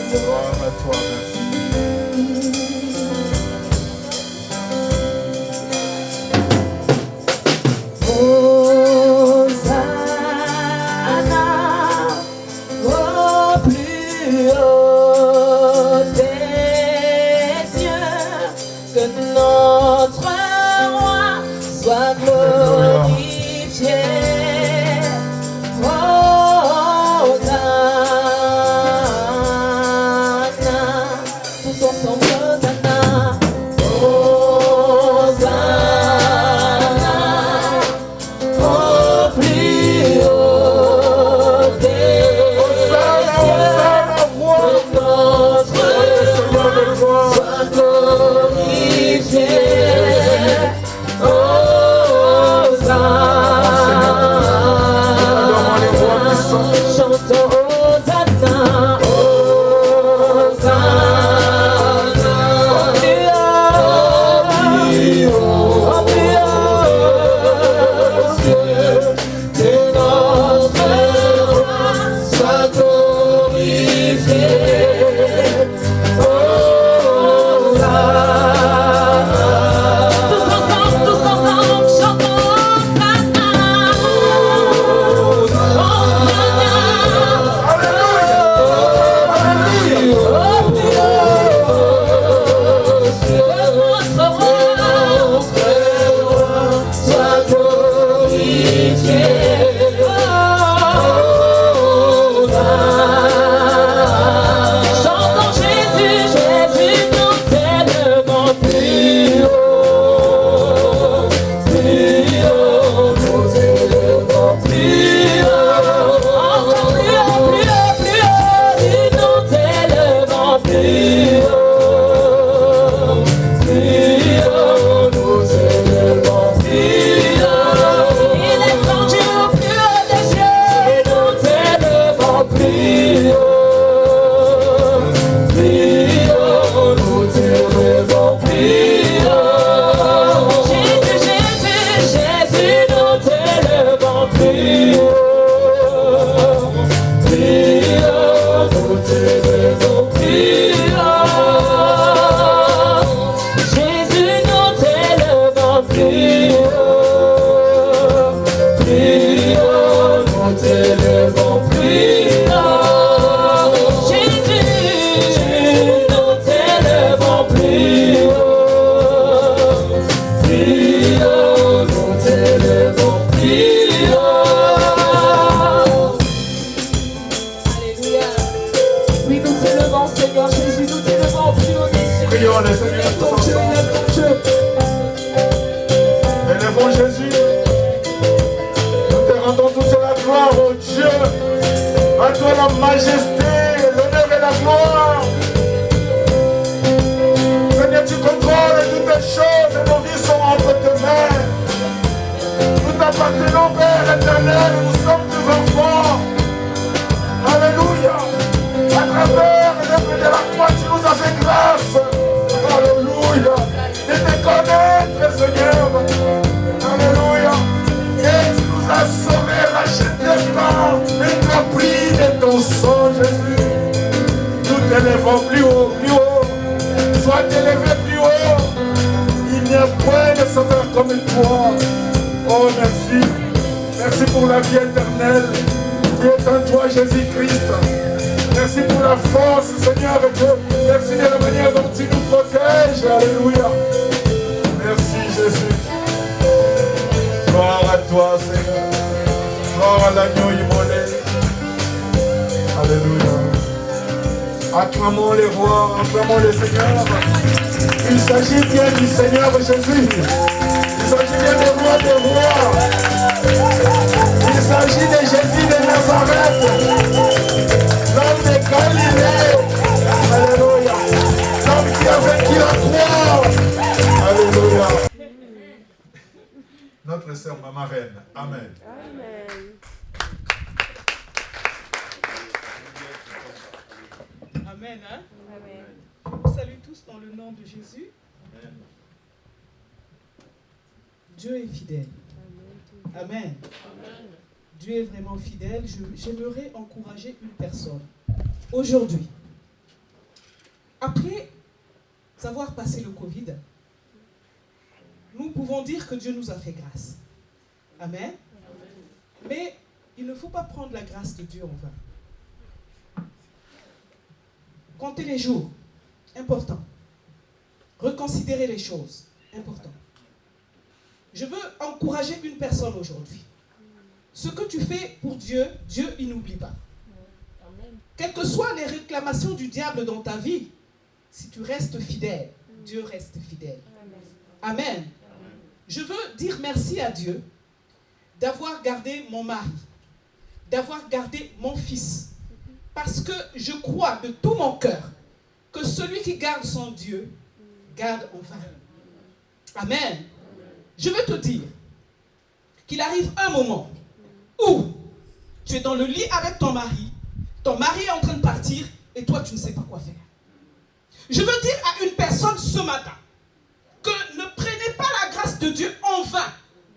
Gloire à toi, Dieu est vraiment fidèle. J'aimerais encourager une personne. Aujourd'hui, après avoir passé le Covid, nous pouvons dire que Dieu nous a fait grâce. Amen. Mais il ne faut pas prendre la grâce de Dieu en vain. Comptez les jours, important. Reconsidérer les choses, important. Je veux encourager une personne aujourd'hui. Ce que tu fais pour Dieu, Dieu, il n'oublie pas. Quelles que soient les réclamations du diable dans ta vie, si tu restes fidèle, Dieu reste fidèle. Amen. Je veux dire merci à Dieu d'avoir gardé mon mari, d'avoir gardé mon fils. Parce que je crois de tout mon cœur que celui qui garde son Dieu, garde en vain. Amen. Je veux te dire qu'il arrive un moment où tu es dans le lit avec ton mari est en train de partir et toi tu ne sais pas quoi faire. Je veux dire à une personne ce matin que ne prenez pas la grâce de Dieu en vain.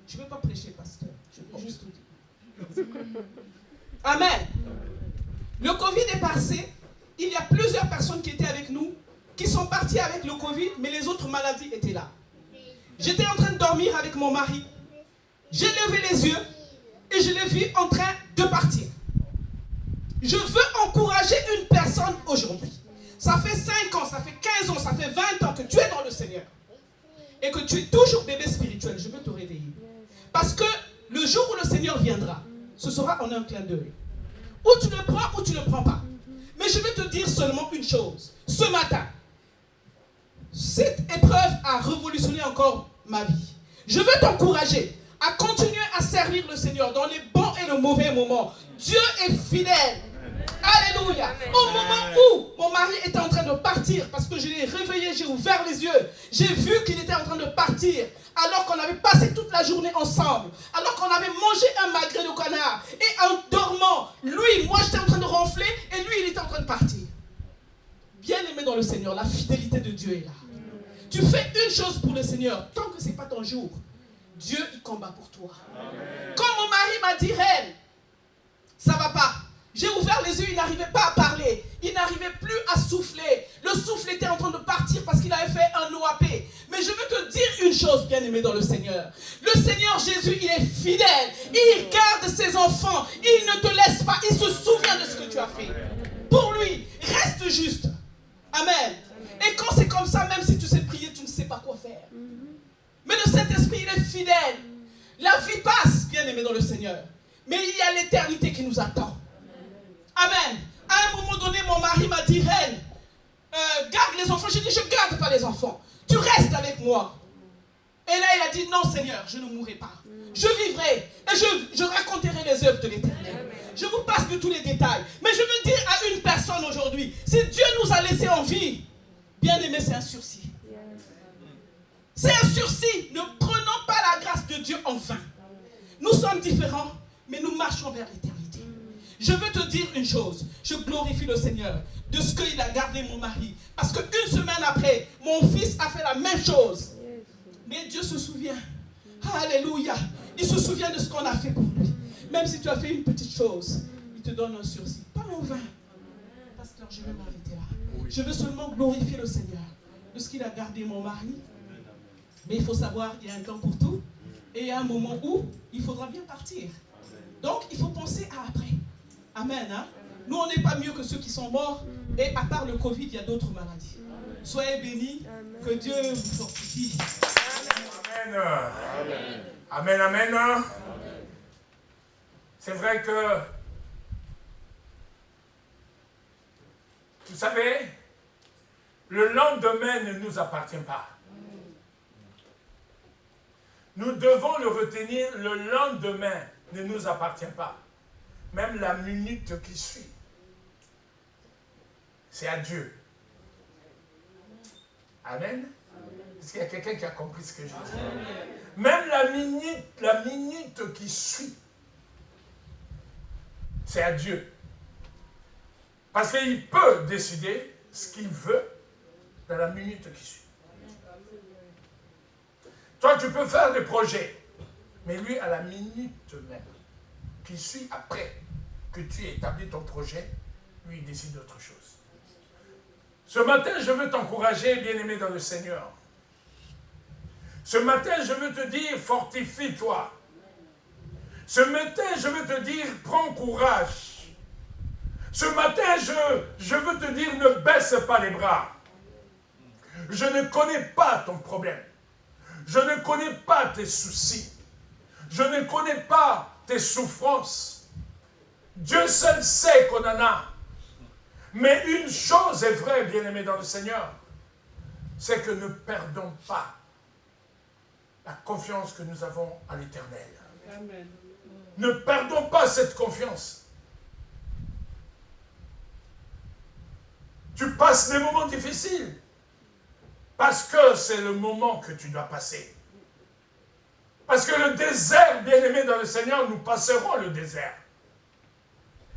Je ne veux pas prêcher, pasteur. Je veux juste vous dire. Amen. Le Covid est passé. Il y a plusieurs personnes qui étaient avec nous, qui sont parties avec le Covid, mais les autres maladies étaient là. J'étais en train de dormir avec mon mari. J'ai levé les yeux et je l'ai vu en train de partir. Je veux encourager une personne aujourd'hui. Ça fait 5 ans, ça fait 15 ans, ça fait 20 ans que tu es dans le Seigneur. Et que tu es toujours bébé spirituel. Je veux te réveiller. Parce que le jour où le Seigneur viendra, ce sera en un clin d'œil. Ou tu le prends ou tu ne le prends pas. Mais je vais te dire seulement une chose. Ce matin, cette épreuve a révolutionné encore ma vie. Je veux t'encourager à continuer à servir le Seigneur dans les bons et les mauvais moments. Dieu est fidèle. Alléluia. Au moment où mon mari était en train de partir, parce que je l'ai réveillé, j'ai ouvert les yeux, j'ai vu qu'il était en train de partir, alors qu'on avait passé toute la journée ensemble, alors qu'on avait mangé un magret de canard, et en dormant, moi j'étais en train de ronfler, et lui il était en train de partir. Bien-aimé dans le Seigneur, la fidélité de Dieu est là. Tu fais une chose pour le Seigneur, tant que ce n'est pas ton jour, Dieu il combat pour toi. Amen. Quand mon mari m'a dit, Reine, ça ne va pas. J'ai ouvert les yeux, il n'arrivait pas à parler. Il n'arrivait plus à souffler. Le souffle était en train de partir parce qu'il avait fait un OAP. Mais je veux te dire une chose, bien-aimé dans le Seigneur. Le Seigneur Jésus, il est fidèle. Il garde ses enfants. Il ne te laisse pas. Il se souvient de ce que tu as fait. Pour lui, reste juste. Amen. Et quand c'est comme ça, même si tu sais prier, tu ne sais pas quoi faire. Mais le Saint-Esprit, il est fidèle. La vie passe, bien-aimé dans le Seigneur. Mais il y a l'éternité qui nous attend. Amen. À un moment donné, mon mari m'a dit, Reine, garde les enfants. J'ai dit, je ne garde pas les enfants. Tu restes avec moi. Et là, il a dit, non Seigneur, je ne mourrai pas. Je vivrai et je raconterai les œuvres de l'Éternel. Je vous passe de tous les détails. Mais je veux dire à une personne aujourd'hui, si Dieu nous a laissés en vie, bien aimé, c'est un sursis. C'est un sursis. Ne prenons pas la grâce de Dieu en vain. Nous sommes différents, mais nous marchons vers l'éternité. Je veux te dire une chose. Je glorifie le Seigneur de ce qu'il a gardé mon mari. Parce qu'une semaine après, mon fils a fait la même chose. Mais Dieu se souvient. Alléluia. Il se souvient de ce qu'on a fait pour lui. Même si tu as fait une petite chose, il te donne un sursis. Pas en vain. Pasteur, je vais m'arrêter là. Je veux seulement glorifier le Seigneur de ce qu'il a gardé mon mari. Mais il faut savoir qu'il y a un temps pour tout. Et il y a un moment où il faudra bien partir. Donc, il faut penser à après. Amen. Hein? Nous, on n'est pas mieux que ceux qui sont morts. Et à part le Covid, il y a d'autres maladies. Soyez bénis. Que Dieu vous fortifie. Amen. Amen, amen. Amen. C'est vrai que, vous savez, le lendemain ne nous appartient pas. Nous devons le retenir, le lendemain ne nous appartient pas. Même la minute qui suit, c'est à Dieu. Amen. Est-ce qu'il y a quelqu'un qui a compris ce que je dis? Même la minute qui suit, c'est à Dieu. Parce qu'il peut décider ce qu'il veut dans la minute qui suit. Toi, tu peux faire des projets, mais lui, à la minute même, qui suit après que tu aies établi ton projet, lui, il décide d'autre chose. Ce matin, je veux t'encourager, bien-aimé dans le Seigneur. Ce matin, je veux te dire, fortifie-toi. Ce matin, je veux te dire, prends courage. Ce matin, je veux te dire, ne baisse pas les bras. Je ne connais pas ton problème. Je ne connais pas tes soucis. Je ne connais pas tes souffrances. Dieu seul sait qu'on en a. Mais une chose est vraie, bien-aimé dans le Seigneur, c'est que ne perdons pas la confiance que nous avons à l'Éternel. Amen. Ne perdons pas cette confiance. Tu passes des moments difficiles parce que c'est le moment que tu dois passer. Parce que le désert, bien-aimé dans le Seigneur, nous passerons le désert.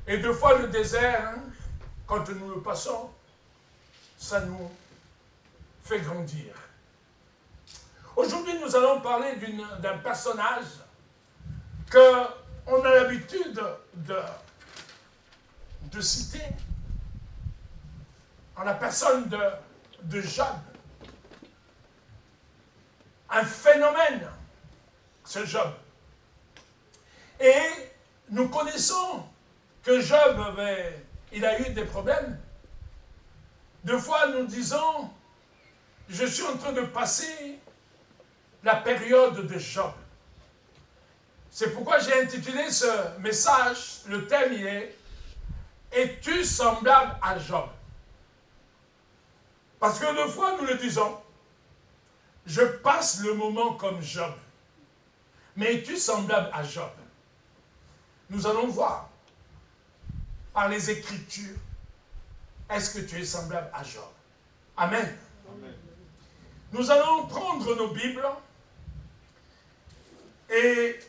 Et deux fois le désert, quand nous le passons, ça nous fait grandir. Aujourd'hui, nous allons parler d'un personnage qu'on a l'habitude de citer en la personne de Job. Un phénomène, ce Job. Et nous connaissons que Job, il a eu des problèmes. Deux fois, nous disons, je suis en train de passer la période de Job. C'est pourquoi j'ai intitulé ce message, le thème il est « Es-tu semblable à Job ?» Parce que deux fois, nous le disons, je passe le moment comme Job. Mais es-tu semblable à Job? Nous allons voir par les Écritures, est-ce que tu es semblable à Job? Amen. Amen. Nous allons prendre nos Bibles et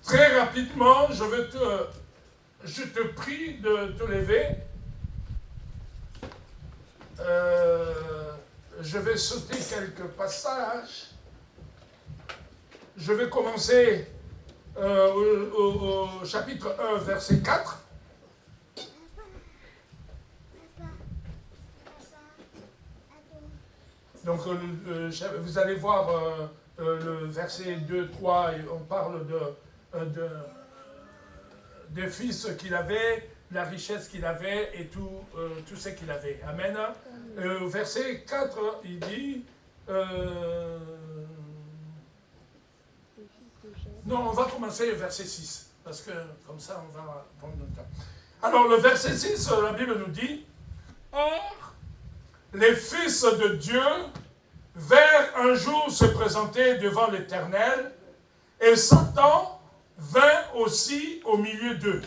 très rapidement, je te prie de te lever. Je vais sauter quelques passages. Je vais commencer au chapitre 1, verset 4. Donc, vous allez voir le verset 2, 3, et on parle des fils qu'il avait, la richesse qu'il avait et tout ce qu'il avait. Amen. Au verset 4, il dit... non, on va commencer au verset 6, parce que comme ça, on va prendre notre temps. Alors, le verset 6, la Bible nous dit, « Or, les fils de Dieu vinrent un jour se présenter devant l'Éternel, et Satan vint aussi au milieu d'eux.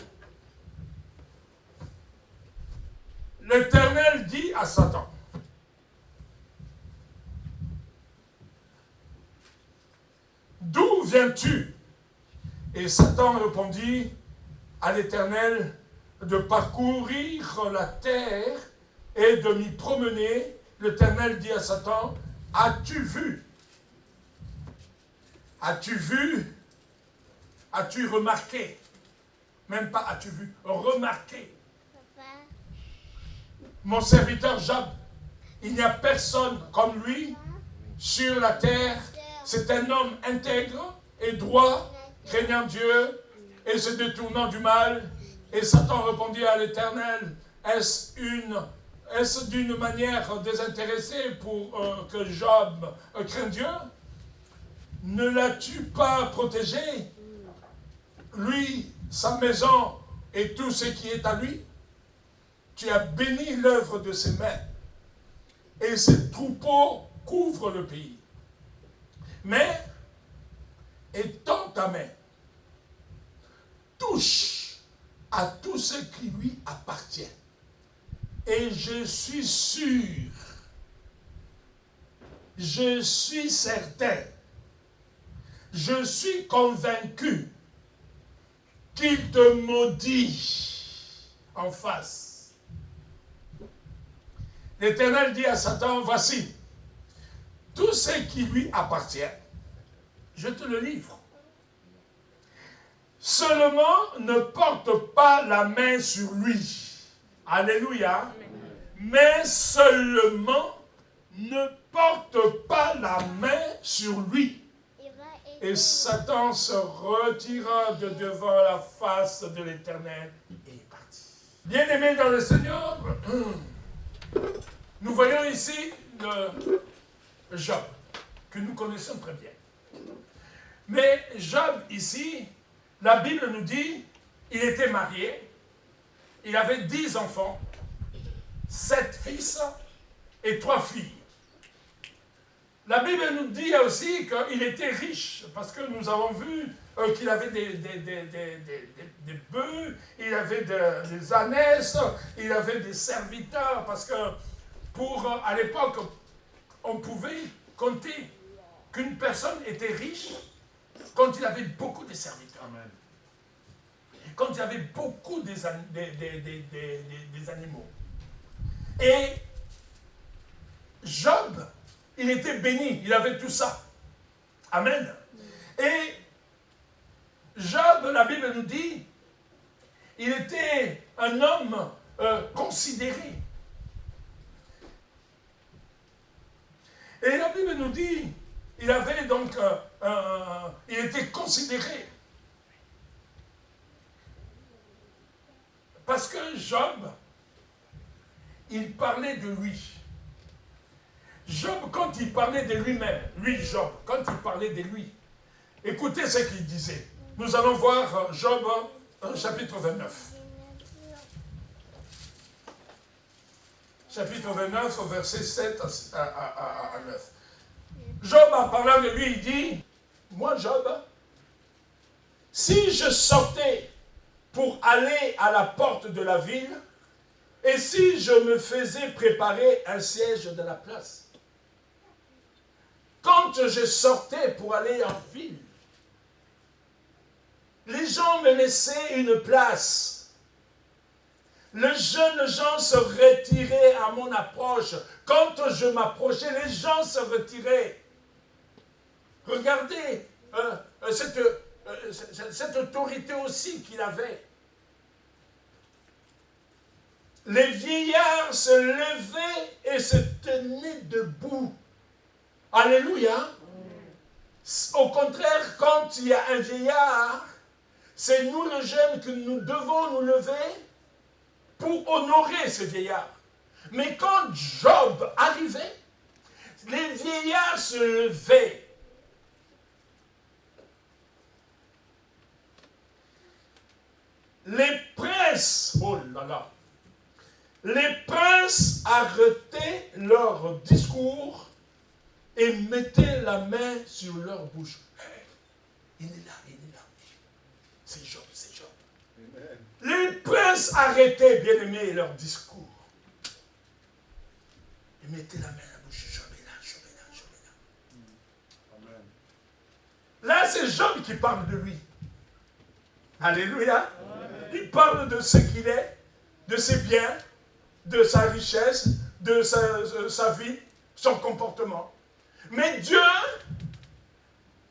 L'Éternel dit à Satan, « D'où viens-tu » Et Satan répondit à l'Éternel, « De parcourir la terre et de m'y promener. » L'Éternel dit à Satan, « As-tu vu? As-tu vu? As-tu remarqué? » Même pas as-tu vu, remarqué. Papa. Mon serviteur Job, il n'y a personne comme lui sur la terre. C'est un homme intègre et droit, craignant Dieu et se détournant du mal. Et Satan répondit à l'Éternel, est-ce d'une manière désintéressée pour que Job craigne Dieu? Ne l'as-tu pas protégé? Lui, sa maison et tout ce qui est à lui? Tu as béni l'œuvre de ses mains, et ses troupeaux couvrent le pays. Mais, étends ta main, touche à tout ce qui lui appartient. Et je suis sûr, je suis certain, je suis convaincu qu'il te maudit en face. L'Éternel dit à Satan, voici, tout ce qui lui appartient, je te le livre. Seulement, ne porte pas la main sur lui. Alléluia. mais seulement ne porte pas la main sur lui. Et Satan se retira de devant la face de l'Éternel et est parti. Bien-aimés dans le Seigneur, nous voyons ici le Job, que nous connaissons très bien. Mais Job, ici, la Bible nous dit, il était marié, il avait 10 enfants, 7 fils et 3 filles. La Bible nous dit aussi qu'il était riche, parce que nous avons vu qu'il avait des bœufs, il avait des ânesses, il avait des serviteurs, parce que à l'époque, on pouvait compter qu'une personne était riche quand il avait beaucoup de serviteurs. Amen. Quand il y avait beaucoup des animaux. Et Job, il était béni, il avait tout ça. Amen. Et Job, la Bible nous dit, il était un homme considéré. Et la Bible nous dit, il avait donc, il était considéré. Parce que Job, il parlait de lui. Job, quand il parlait de lui-même, lui Job, quand il parlait de lui, écoutez ce qu'il disait. Nous allons voir Job, chapitre 29. Chapitre 29, au verset 7 à 9. Job, en parlant de lui, il dit, moi Job, si je sortais pour aller à la porte de la ville, et si je me faisais préparer un siège de la place, quand je sortais pour aller en ville, les gens me laissaient une place. Les jeunes gens se retiraient à mon approche. Quand je m'approchais, les gens se retiraient. Regardez cette autorité aussi qu'il avait. Les vieillards se levaient et se tenaient debout. Alléluia. Au contraire, quand il y a un vieillard, c'est nous les jeunes que nous devons nous lever pour honorer ce vieillard. Mais quand Job arrivait, les vieillards se levaient. Les princes, oh là là, les princes arrêtaient leur discours et mettaient la main sur leur bouche. Hey, il est là, il est là. C'est Job, c'est Job. Amen. Les princes arrêtaient, bien aimés, leur discours. Ils mettaient la main à la bouche. Job est là, Job est là, Job est là. Amen. Là, c'est Job qui parle de lui. Alléluia. Amen. Il parle de ce qu'il est, de ses biens, de sa richesse, de sa vie, son comportement. Mais Dieu,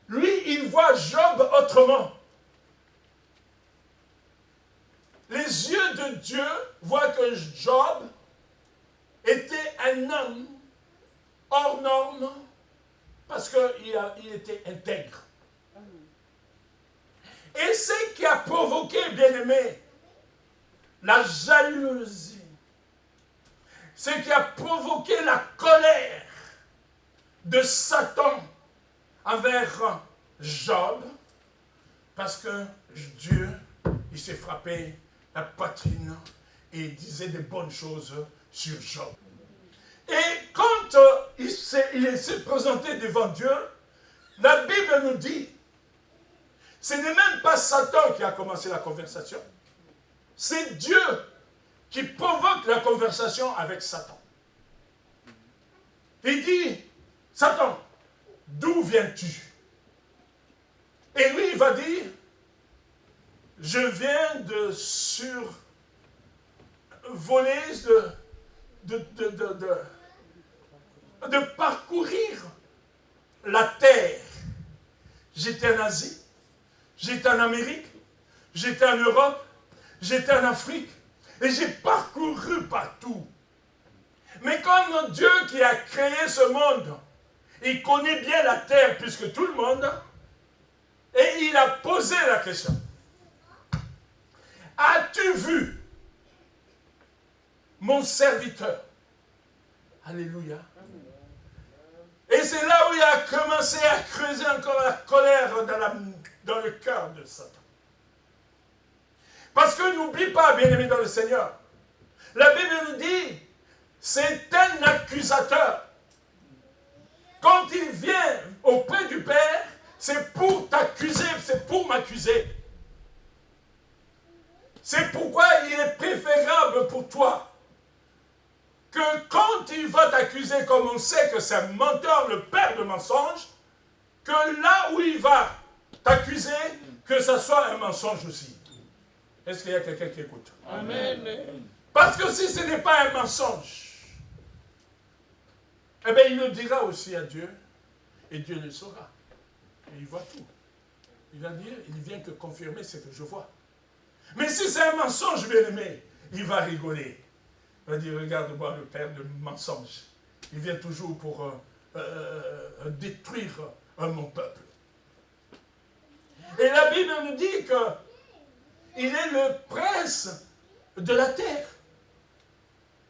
lui, il voit Job autrement. Les yeux de Dieu voient que Job était un homme hors norme parce qu'il était intègre. Et ce qui a provoqué, bien-aimé, la jalousie, ce qui a provoqué la colère de Satan envers Job, parce que Dieu, il s'est frappé la poitrine et disait de bonnes choses sur Job. Et quand il s'est présenté devant Dieu, la Bible nous dit, ce n'est même pas Satan qui a commencé la conversation, c'est Dieu qui provoque la conversation avec Satan. Il dit, Satan, d'où viens-tu? Et lui, il va dire, je viens de survoler, de parcourir la terre. J'étais en Asie, j'étais en Amérique, j'étais en Europe, j'étais en Afrique, et j'ai parcouru partout. Mais comme Dieu qui a créé ce monde, il connaît bien la terre plus que tout le monde, et il a posé la question. As-tu vu mon serviteur? Alléluia. Et c'est là où il a commencé à creuser encore la colère dans le cœur de Satan. Parce que n'oublie pas, bien-aimé dans le Seigneur, la Bible nous dit, c'est un accusateur. Quand il vient auprès du Père, c'est pour t'accuser, c'est pour m'accuser. C'est pourquoi il est préférable pour toi que quand il va t'accuser, comme on sait que c'est un menteur, le père de mensonges, que là où il va t'accuser, que ça soit un mensonge aussi. Est-ce qu'il y a quelqu'un qui écoute? Amen. Parce que si ce n'est pas un mensonge, eh bien il le dira aussi à Dieu, et Dieu le saura. Et il voit tout. Il va dire, il vient que confirmer ce que je vois. Mais si c'est un mensonge, bien-aimé, il va rigoler. Il va dire, regarde-moi le père de mensonges. Il vient toujours pour détruire mon peuple. Et la Bible nous dit qu'il est le prince de la terre.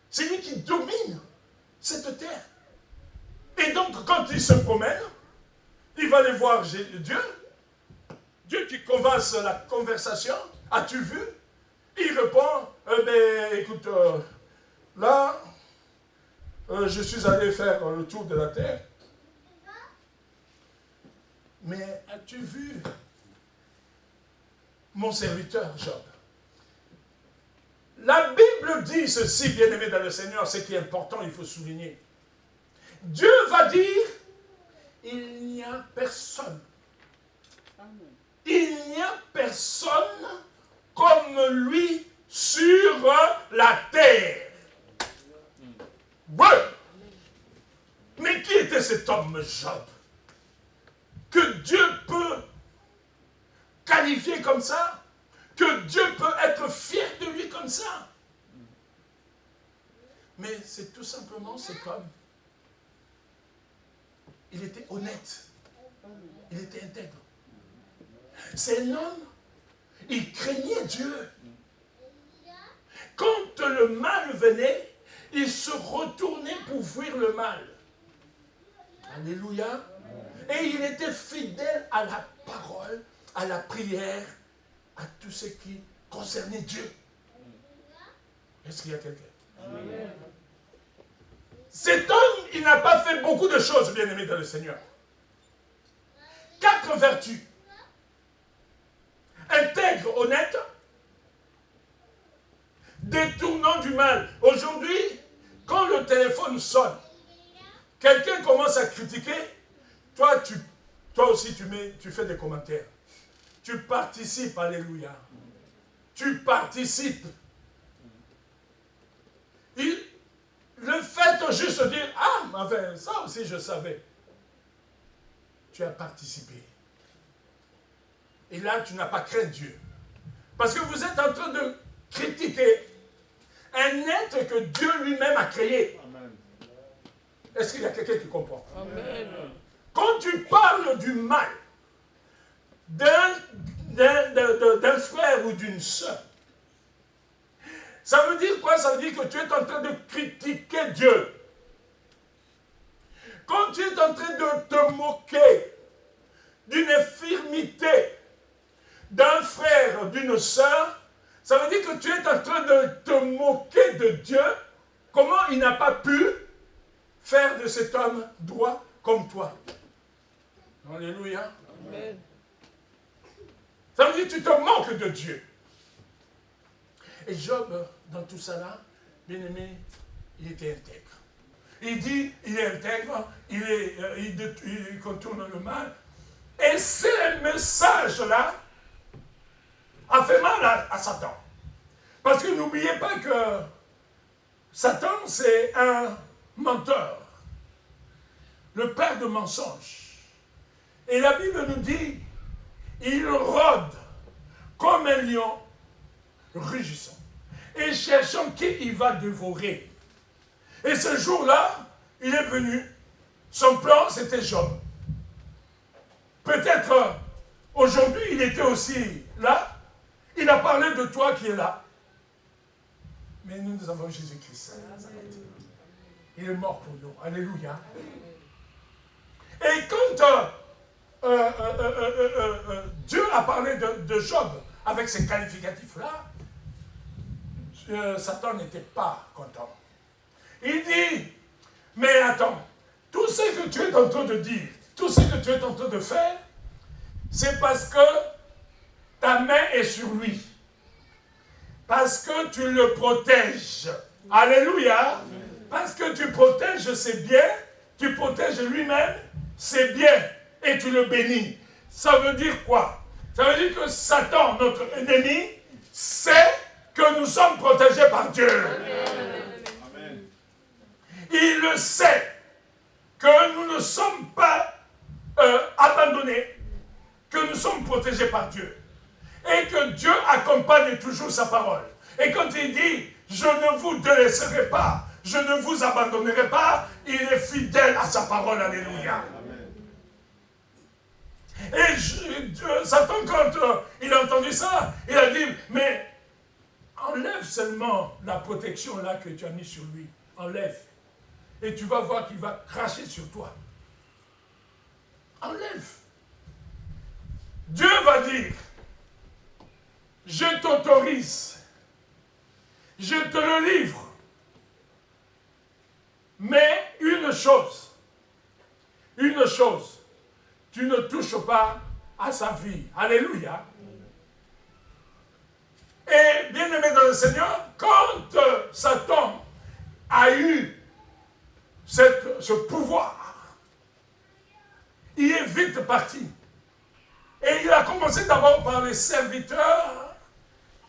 C'est lui qui domine cette terre. Et donc, quand il se promène, il va aller voir Dieu. Dieu qui commence la conversation. As-tu vu? Il répond, écoute, là, je suis allé faire le tour de la terre. Mais as-tu vu mon serviteur Job? La Bible dit ceci, bien-aimé dans le Seigneur, ce qui est important, il faut souligner. Dieu va dire, il n'y a personne. Il n'y a personne comme lui sur la terre. Ouais. Mais qui était cet homme Job? Que Dieu peut qualifier comme ça? Que Dieu peut être fier de lui comme ça? Mais c'est tout simplement cet homme. Il était honnête. Il était intègre. C'est un homme, il craignait Dieu. Quand le mal venait, il se retournait pour fuir le mal. Alléluia. Et il était fidèle à la parole, à la prière, à tout ce qui concernait Dieu. Est-ce qu'il y a quelqu'un? Amen. Cet homme, il n'a pas fait beaucoup de choses, bien-aimés dans le Seigneur. 4 vertus. Intègre, honnête, détournant du mal. Aujourd'hui, quand le téléphone sonne, quelqu'un commence à critiquer, toi aussi tu fais des commentaires. Tu participes, alléluia. Tu participes. Le fait juste de dire, ah, enfin, ça aussi je savais. Tu as participé. Et là, tu n'as pas craint Dieu. Parce que vous êtes en train de critiquer un être que Dieu lui-même a créé. Amen. Est-ce qu'il y a quelqu'un qui comprend? Amen. Quand tu parles du mal d'un frère ou d'une sœur, ça veut dire quoi? Ça veut dire que tu es en train de critiquer Dieu. Quand tu es en train de te moquer d'une infirmité d'un frère, d'une sœur, ça veut dire que tu es en train de te moquer de Dieu. Comment il n'a pas pu faire de cet homme droit comme toi? Alléluia. Amen. Ça veut dire que tu te moques de Dieu. Et Job, dans tout ça là, bien aimé, il était intègre. Il dit, il est intègre, il contourne le mal. Et ce message-là a fait mal à Satan. Parce que n'oubliez pas que Satan, c'est un menteur. Le père de mensonges. Et la Bible nous dit, il rôde comme un lion rugissant et cherchant qui il va dévorer. Et ce jour-là, il est venu. Son plan, c'était Job. Peut-être aujourd'hui, il était aussi là. Il a parlé de toi qui est là. Mais nous avons Jésus-Christ. Il est mort pour nous. Alléluia. Et quand Dieu a parlé de Job avec ces qualificatifs-là, Satan n'était pas content. Il dit, mais attends, tout ce que tu es en train de dire, tout ce que tu es en train de faire, c'est parce que ta main est sur lui. Parce que tu le protèges. Alléluia. Parce que tu protèges ses biens, tu protèges lui-même, c'est bien, et tu le bénis. Ça veut dire quoi? Ça veut dire que Satan, notre ennemi, sait que nous sommes protégés par Dieu. Amen. Il le sait que nous ne sommes pas abandonnés, que nous sommes protégés par Dieu. Et que Dieu accompagne toujours sa parole. Et quand il dit, je ne vous délaisserai pas, je ne vous abandonnerai pas, il est fidèle à sa parole. Alléluia. Et Satan, quand il a entendu ça, il a dit, mais enlève seulement la protection là que tu as mis sur lui. Enlève. Et tu vas voir qu'il va cracher sur toi. Enlève. Dieu va dire, je t'autorise, je te le livre. Mais une chose, tu ne touches pas à sa vie. Alléluia. Et bien aimé dans le Seigneur, quand Satan a eu ce pouvoir, il est vite parti. Et il a commencé d'abord par les serviteurs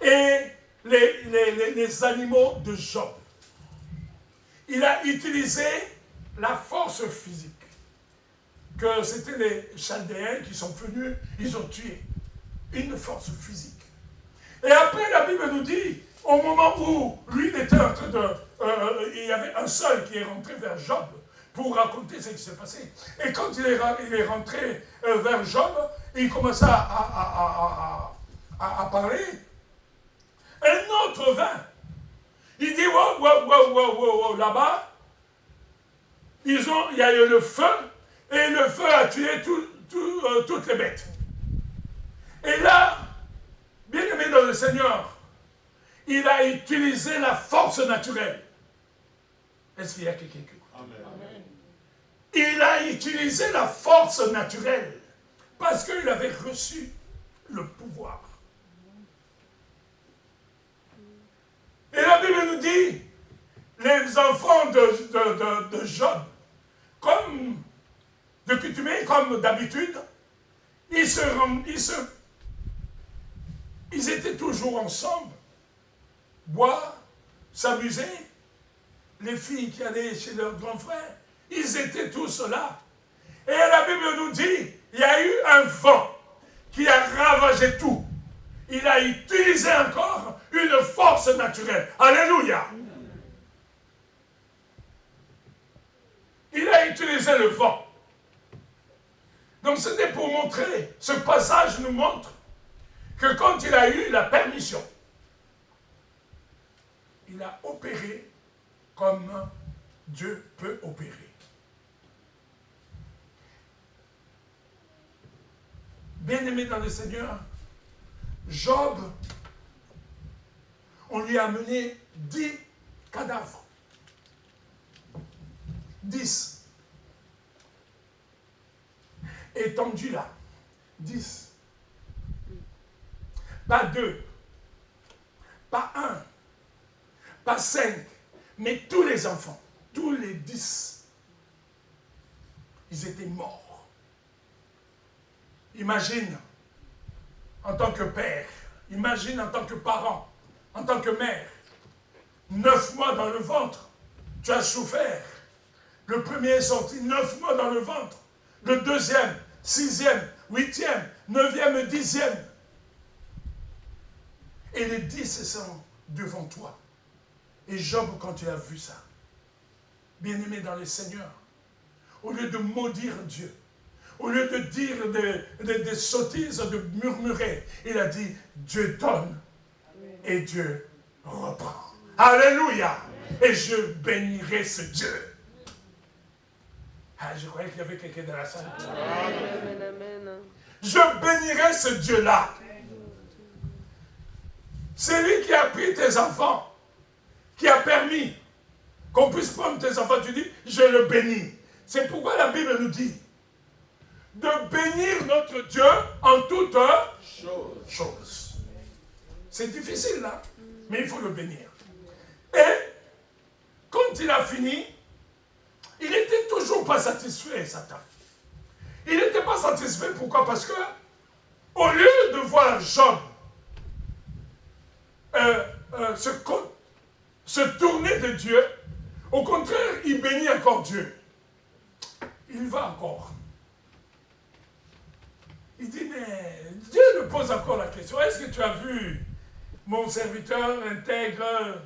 et les animaux de Job. Il a utilisé la force physique. Que c'était les Chaldéens qui sont venus, ils ont tué. Une force physique. Et après, la Bible nous dit, au moment où lui, il était en train de... il y avait un seul qui est rentré vers Job pour raconter ce qui s'est passé. Et quand il est rentré vers Job, il commença à parler. Un autre vint. Il dit, wow, là-bas, il y a eu le feu, et le feu a tué toutes les bêtes. Et là, bien aimé dans le Seigneur, il a utilisé la force naturelle. Est-ce qu'il y a quelqu'un qui écoute? Amen. Il a utilisé la force naturelle parce qu'il avait reçu le pouvoir. Et la Bible nous dit, les enfants de Job, comme de coutume, comme d'habitude, ils étaient toujours ensemble, boire, s'amuser. Les filles qui allaient chez leurs grands frères, ils étaient tous là. Et la Bible nous dit, il y a eu un vent qui a ravagé tout. Il a utilisé encore une force naturelle. Alléluia. Il a utilisé le vent. Donc c'était pour montrer, ce passage nous montre que quand il a eu la permission, il a opéré comme Dieu peut opérer. Bien-aimé dans le Seigneur, Job, on lui a amené 10 cadavres. 10. Étendus là. 10. Pas 2. Pas 1. Pas 5. Mais tous les enfants, tous les 10, ils étaient morts. Imagine, en tant que père, imagine en tant que parent, en tant que mère, 9 mois dans le ventre, tu as souffert. Le premier est sorti 9 mois dans le ventre. Le deuxième, 6e, 8e, 9e, 10e. Et les 10 sont devant toi. Et Job, quand il a vu ça, bien-aimés dans le Seigneur, au lieu de maudire Dieu, au lieu de dire des sottises, de murmurer, il a dit, Dieu donne et Dieu reprend. Alléluia. Et je bénirai ce Dieu. Ah, je croyais qu'il y avait quelqu'un dans la salle. Amen, amen. Je bénirai ce Dieu-là. C'est lui qui a pris tes enfants, qui a permis qu'on puisse prendre tes enfants. Tu dis, je le bénis. C'est pourquoi la Bible nous dit de bénir notre Dieu en toutes choses. C'est difficile, là, mais il faut le bénir. Et quand il a fini, il n'était toujours pas satisfait, Satan. Il n'était pas satisfait, pourquoi? Parce que, au lieu de voir Job se tourner de Dieu, au contraire, il bénit encore Dieu. Il va encore. Il dit, mais Dieu lui pose encore la question, est-ce que tu as vu mon serviteur intègre?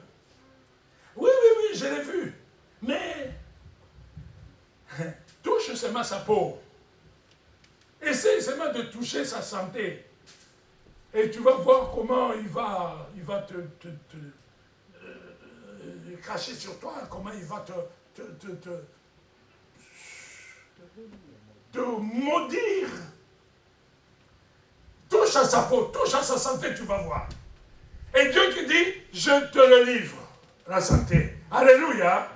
Oui, je l'ai vu. Mais, touche seulement sa peau. Essaye seulement de toucher sa santé. Et tu vas voir comment il va cracher sur toi, comment il va te maudire. Touche à sa peau, touche à sa santé, tu vas voir. Et Dieu qui dit, je te le livre, la santé. Alléluia.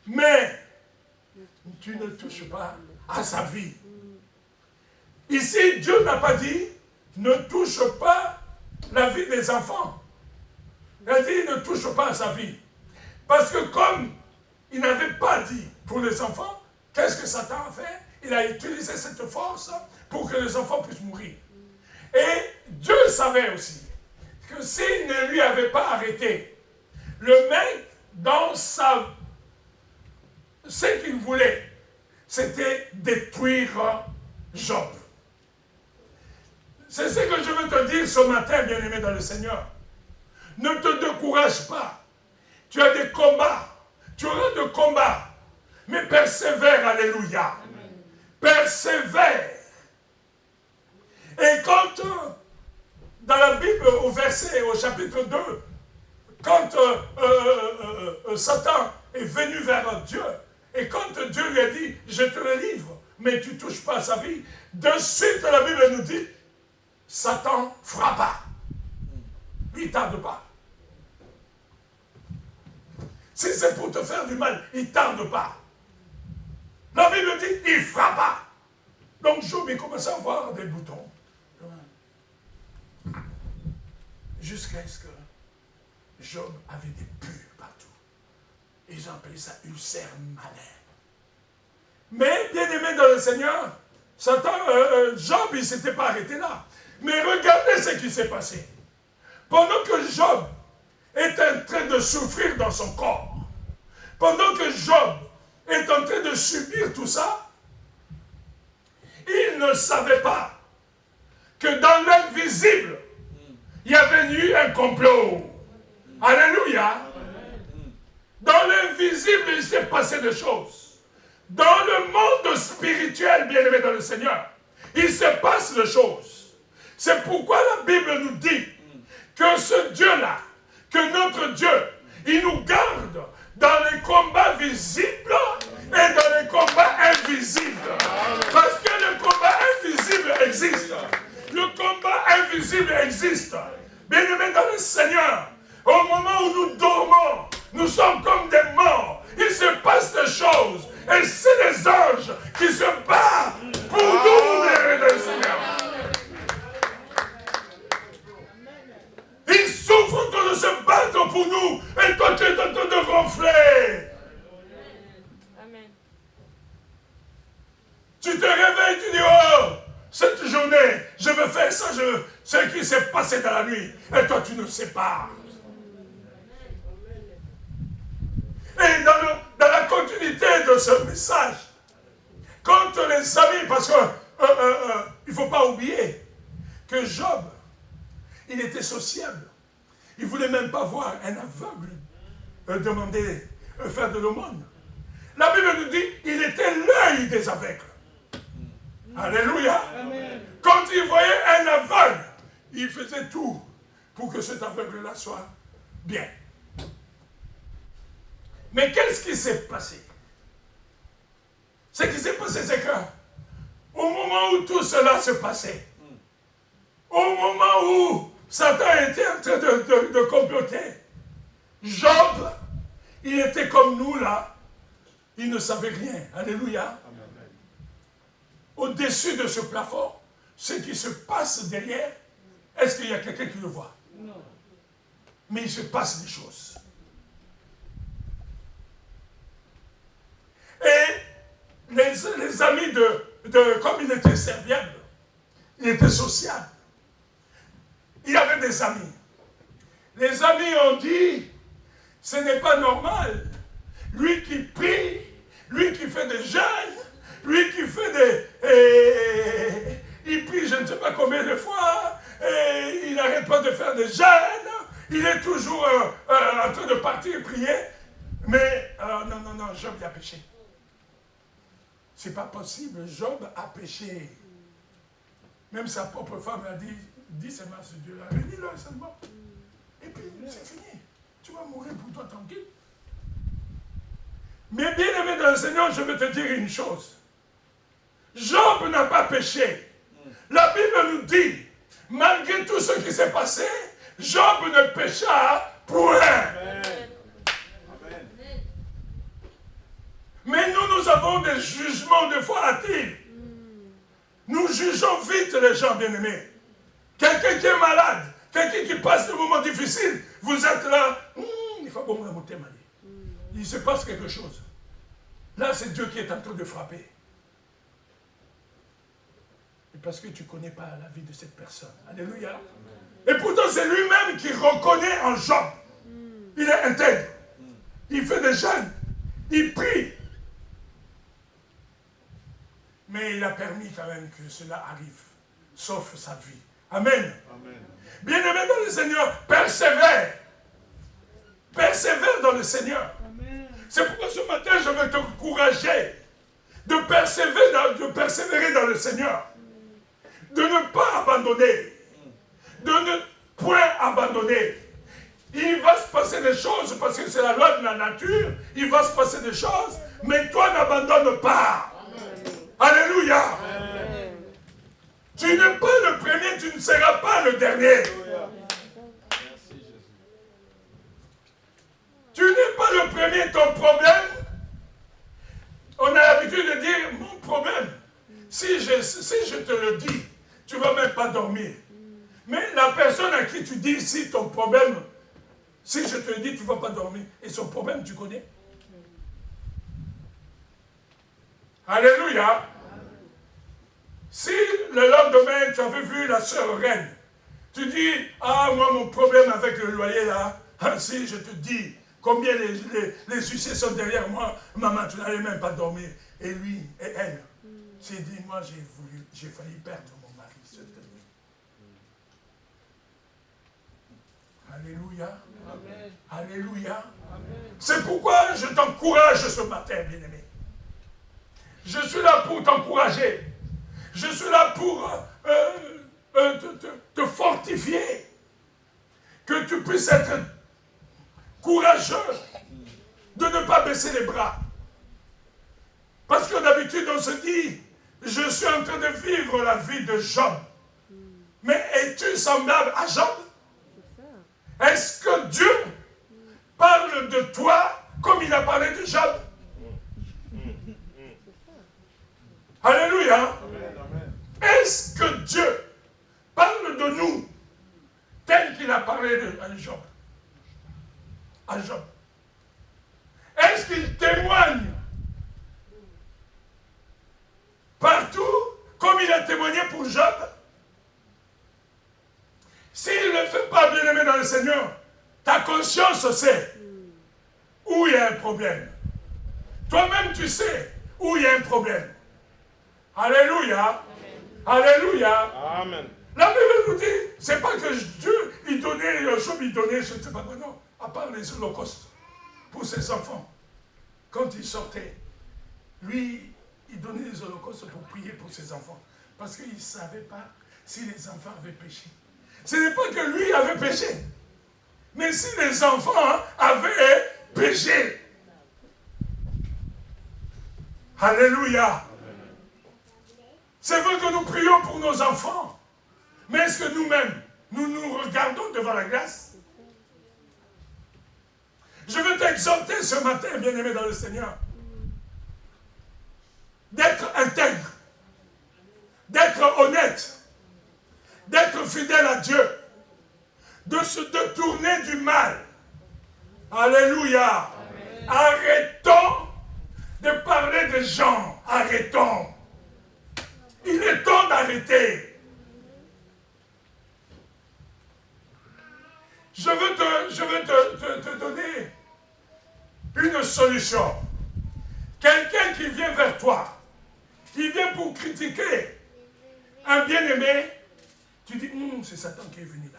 Mais, tu ne touches pas à sa vie. Ici, Dieu n'a pas dit, ne touche pas la vie des enfants. Il a dit, ne touche pas à sa vie. Parce que comme il n'avait pas dit pour les enfants, qu'est-ce que Satan a fait? Il a utilisé cette force pour que les enfants puissent mourir. Et Dieu savait aussi que s'il ne lui avait pas arrêté, le mec, dans ce qu'il voulait, c'était détruire Job. C'est ce que je veux te dire ce matin, bien-aimé dans le Seigneur. Ne te décourage pas. Tu as des combats. Tu auras des combats. Mais persévère, alléluia. Amen. Persévère. Et quand, dans la Bible, au chapitre 2, quand Satan est venu vers Dieu, et quand Dieu lui a dit, je te le livre, mais tu ne touches pas à sa vie, de suite la Bible nous dit, Satan frappa. Il ne tarde pas. Si c'est pour te faire du mal, il ne tarde pas. La Bible dit, il frappa. Donc Job, il commençait à avoir des boutons. Jusqu'à ce que Job avait des pus partout. Ils ont appelé ça ulcère malin. Mais, bien aimé dans le Seigneur, Job, il ne s'était pas arrêté là. Mais regardez ce qui s'est passé. Pendant que Job est en train de souffrir dans son corps, pendant que Job est en train de subir tout ça, il ne savait pas que dans l'invisible, il y avait eu un complot. Alléluia. Dans l'invisible, il s'est passé des choses. Dans le monde spirituel, bien-aimé dans le Seigneur, il se passe des choses. C'est pourquoi la Bible nous dit que ce Dieu-là, que notre Dieu, il nous garde dans les combats visibles et dans les combats invisibles. Parce que le combat invisible existe. Le combat invisible existe. Bien-aimés dans le Seigneur, au moment où nous dormons, nous sommes comme des morts. Il se passe des choses. Et c'est les anges qui se battent pour nous, bien-aimés dans le Seigneur. Ils souffrent en train de se battre pour nous. Et toi, tu es en train de ronfler. Amen. Tu te réveilles, tu dis, oh, cette journée, je veux faire ça, ce qui s'est passé dans la nuit. Et toi, tu ne sais pas. Et dans la continuité de ce message, quand les amis, parce que il ne faut pas oublier que Job, il était sociable. Il ne voulait même pas voir un aveugle demander, faire de l'aumône. La Bible nous dit, il était l'œil des aveugles. Alléluia. Amen. Quand il voyait un aveugle, il faisait tout pour que cet aveugle-là soit bien. Mais qu'est-ce qui s'est passé? Ce qui s'est passé, c'est que au moment où tout cela se passait, au moment où Satan était en train de comploter, Job, il était comme nous là, il ne savait rien. Alléluia. Au-dessus de ce plafond, ce qui se passe derrière, est-ce qu'il y a quelqu'un qui le voit? Non. Mais il se passe des choses. Et les amis comme il était serviable, il était sociable, il avait des amis. Les amis ont dit, ce n'est pas normal. Lui qui prie, lui qui fait des jeûnes, lui qui fait il prie je ne sais pas combien de fois, et il n'arrête pas de faire des jeûnes, il est toujours en train de partir et prier. Mais non, Job il a péché. C'est pas possible, Job a péché. Même sa propre femme a dit, dis seulement à ce Dieu-là, dis-le seulement. Et puis c'est fini. Tu vas mourir pour toi tranquille. Mais bien aimé dans le Seigneur, je veux te dire une chose. Job n'a pas péché. La Bible nous dit, malgré tout ce qui s'est passé, Job ne pécha point. Amen. Mais nous avons des jugements de fois hâtifs. Nous jugeons vite les gens bien-aimés. Quelqu'un qui est malade, quelqu'un qui passe des moments difficiles, vous êtes là, il faut bon me monter. Il se passe quelque chose. Là, c'est Dieu qui est en train de frapper. Et parce que tu ne connais pas la vie de cette personne. Alléluia. Et pourtant, c'est lui-même qui reconnaît en Job. Il est intègre. Il fait des jeûnes. Il prie. Mais il a permis quand même que cela arrive. Sauf sa vie. Amen. Amen. Bien-aimé dans le Seigneur, persévère. Persévère dans le Seigneur. Amen. C'est pourquoi ce matin, je veux t'encourager de persévérer dans le Seigneur. De ne pas abandonner. De ne point abandonner. Il va se passer des choses parce que c'est la loi de la nature. Il va se passer des choses. Mais toi, n'abandonne pas. Alléluia. Amen. Tu n'es pas le premier, tu ne seras pas le dernier. Tu n'es pas le premier, ton problème. On a l'habitude de dire, mon problème, si je te le dis, tu ne vas même pas dormir. Mais la personne à qui tu dis, si ton problème, si je te le dis, tu ne vas pas dormir. Et son problème, tu connais. Alléluia. Si le lendemain, tu avais vu la sœur reine, tu dis, ah, moi, mon problème avec le loyer, là, si je te dis combien les huissiers sont derrière moi, maman, tu n'allais même pas dormir. Et lui, et elle, s'est dit, moi, j'ai failli perdre mon mari cette nuit. Alléluia. Amen. Alléluia. C'est pourquoi je t'encourage ce matin, bien-aimé. Je suis là pour t'encourager. Je suis là pour te fortifier. Que tu puisses être courageux de ne pas baisser les bras. Parce que d'habitude, on se dit, je suis en train de vivre la vie de Job. Mais es-tu semblable à Job? Est-ce que Dieu parle de toi comme il a parlé de Job? Alléluia. Est-ce que Dieu parle de nous tel qu'il a parlé à Job? À Job. Est-ce qu'il témoigne partout comme il a témoigné pour Job? S'il ne le fait pas, bien-aimé dans le Seigneur, ta conscience sait où il y a un problème. Toi-même, tu sais où il y a un problème. Alléluia. Alléluia. Amen. La Bible nous dit, c'est pas que Dieu, il donnait, Job, il donnait, je ne sais pas quoi, non, à part les holocaustes, pour ses enfants, quand ils sortaient. lui, il donnait des holocaustes pour prier pour ses enfants. Parce qu'il ne savait pas si les enfants avaient péché. Ce n'est pas que lui avait péché. Mais si les enfants avaient péché. Alléluia. C'est vrai que nous prions pour nos enfants. Mais est-ce que nous-mêmes, nous nous regardons devant la glace? Je veux t'exhorter ce matin, bien-aimé dans le Seigneur, d'être intègre, d'être honnête, d'être fidèle à Dieu, de se détourner du mal. Alléluia. Amen. Arrêtons de parler des gens. Arrêtons. Il est temps d'arrêter. Je veux te donner une solution. Quelqu'un qui vient vers toi, qui vient pour critiquer un bien-aimé, tu dis, c'est Satan qui est venu là.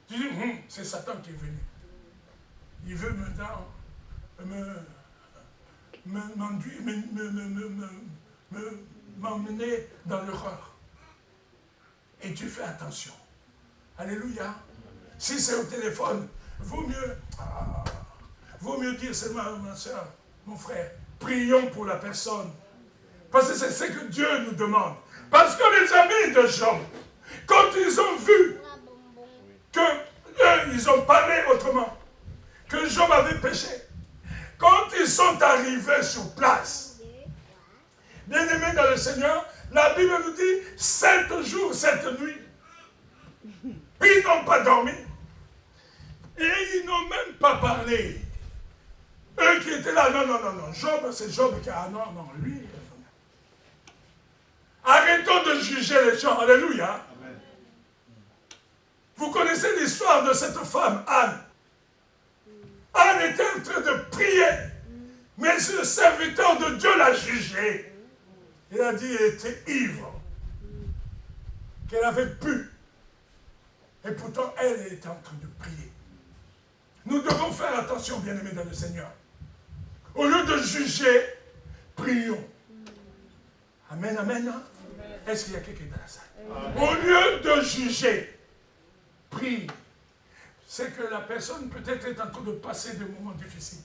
Tu dis, c'est Satan qui est venu. Il veut m'emmener dans l'erreur. Et tu fais attention. Alléluia. Si c'est au téléphone, vaut mieux dire seulement, ma soeur, mon frère, prions pour la personne. Parce que c'est ce que Dieu nous demande. Parce que les amis de Job, quand ils ont vu que eux, ils ont parlé autrement, que Job avait péché, quand ils sont arrivés sur place, bien-aimés dans le Seigneur, la Bible nous dit 7 jours, 7 nuits. Ils n'ont pas dormi. Et ils n'ont même pas parlé. Eux qui étaient là, non. Job, c'est Job qui a, non, lui. Arrêtons de juger les gens. Alléluia. Amen. Vous connaissez l'histoire de cette femme, Anne. Anne était en train de prier. Mais le serviteur de Dieu l'a jugée. Il a dit qu'elle était ivre. Qu'elle avait bu. Et pourtant, elle était en train de prier. Nous devons faire attention, bien-aimés dans le Seigneur. Au lieu de juger, prions. Amen, amen. Est-ce qu'il y a quelqu'un dans la salle? Amen. Au lieu de juger, prie. C'est que la personne peut-être est en train de passer des moments difficiles.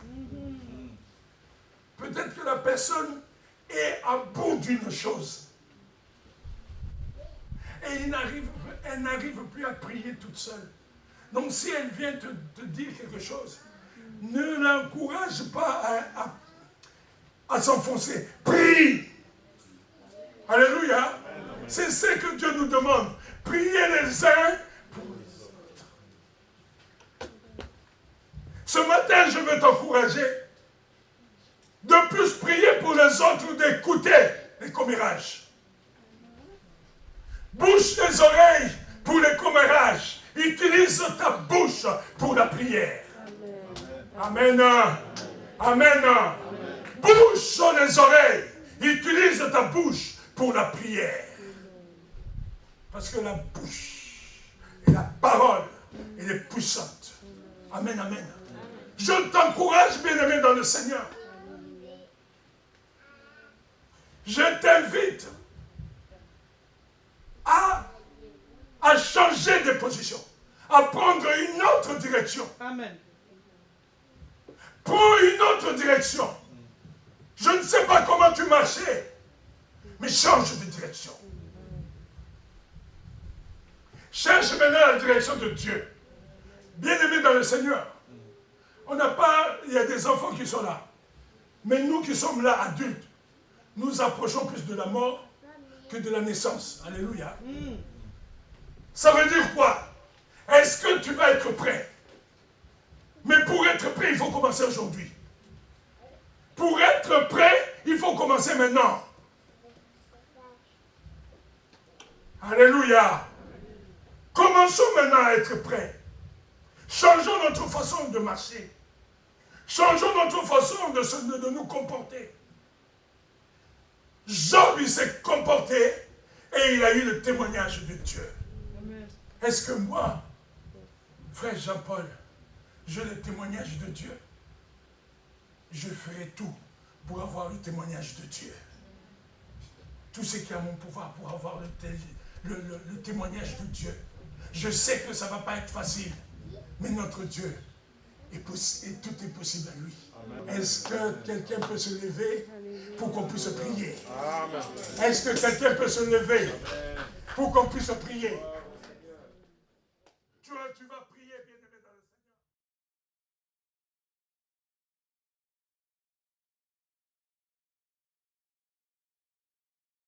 Peut-être que la personne est à bout d'une chose. Et elle n'arrive plus à prier toute seule. Donc si elle vient te dire quelque chose, ne l'encourage pas à s'enfoncer. Prie. Alléluia. C'est ce que Dieu nous demande. Priez les uns pour les autres. Ce matin, je veux t'encourager de plus prier pour les autres, d'écouter les commérages. Bouche les oreilles pour les commérages. Utilise ta bouche pour la prière. Amen. Amen. Bouche les oreilles. Utilise ta bouche pour la prière. Parce que la bouche et la parole, elle est puissante. Amen, amen. Je t'encourage, bien-aimé dans le Seigneur. Je t'invite à changer de position, à prendre une autre direction. Amen. Prends une autre direction. Je ne sais pas comment tu marchais, mais change de direction. Cherche maintenant la direction de Dieu. Bien-aimés dans le Seigneur, il y a des enfants qui sont là. Mais nous qui sommes là, adultes, nous approchons plus de la mort que de la naissance. Alléluia. Ça veut dire quoi? Est-ce que tu vas être prêt? Mais pour être prêt, il faut commencer aujourd'hui. Pour être prêt, il faut commencer maintenant. Alléluia. Commençons maintenant à être prêts. Changeons notre façon de marcher. Changeons notre façon de nous comporter. Job, il s'est comporté et il a eu le témoignage de Dieu. Amen. Est-ce que moi, frère Jean-Paul, j'ai le témoignage de Dieu? je ferai tout pour avoir le témoignage de Dieu. Tout ce qui est à mon pouvoir pour avoir le témoignage de Dieu. Je sais que ça ne va pas être facile, mais notre Dieu, et tout est possible à lui. Est-ce que quelqu'un peut se lever pour qu'on puisse prier? Est-ce que quelqu'un peut se lever pour qu'on puisse prier? Tu vas prier, bien-aimé dans le Seigneur.